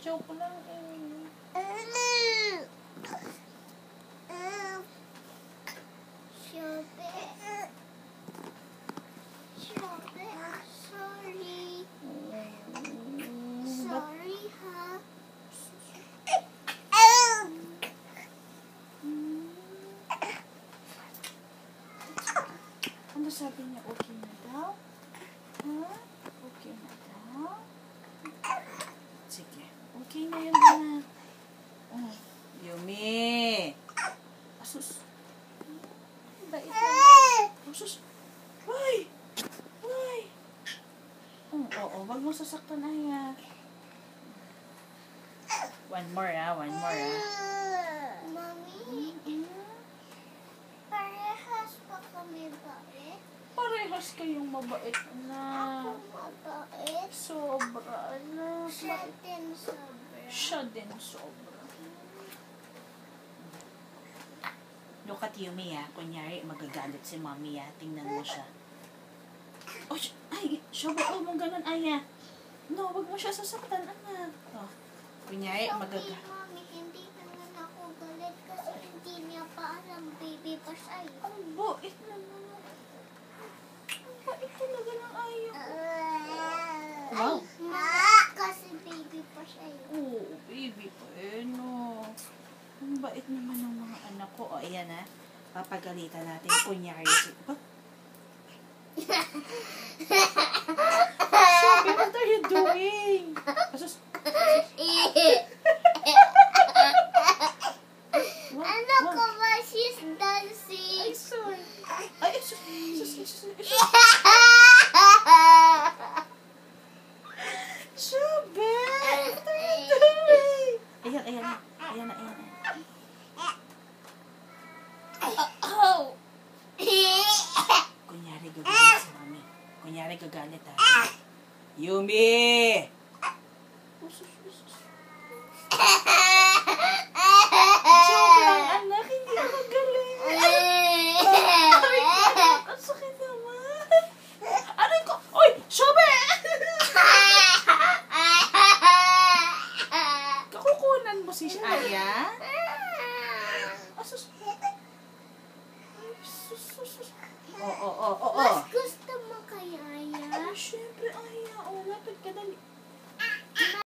Joke lang eh. Sorry. Sorry, ha? Ano sabi niya? Okay na daw? Ha? Okay na daw? Sige. Okay na yun na. Oh, Yumi! Asus! Bait lang. Asus! Uy! Uy! Oo, wag mo sasaktan ay ha. One more ah, one more ah. Mami, parehas pa kami bait? Parehas kayong mabait na. Ako mabait. Sobra na. Siya din sobra. Siya din sobra. Look at Yumi ah. Kunyari, magagalit si Mommy ah. Tingnan mo siya. Oh, ay, siya ba mong ganun ay ah. No, wag mo siya sasaktan anak. Oh, kunyari, Okay, Mami, hindi naman ako galit kasi hindi niya pa alam baby pa siya. Ang bait naman. Ang bait talaga ng ayaw. Wow. Kasi baby pa siya. Oo, baby pa eh, no. Ang bait naman ng mga anak ko. O, ayan ah. Papagalitan natin. Kunyari si... Sabi, what are you doing? Asus. Ano ko ba? She's dancing. Ay, sorry. Ay, sus. Sabi, what are you doing? Ayan na. Oh! Kunyari gagalit si Mami. Kunyari gagalit ha. Yumi!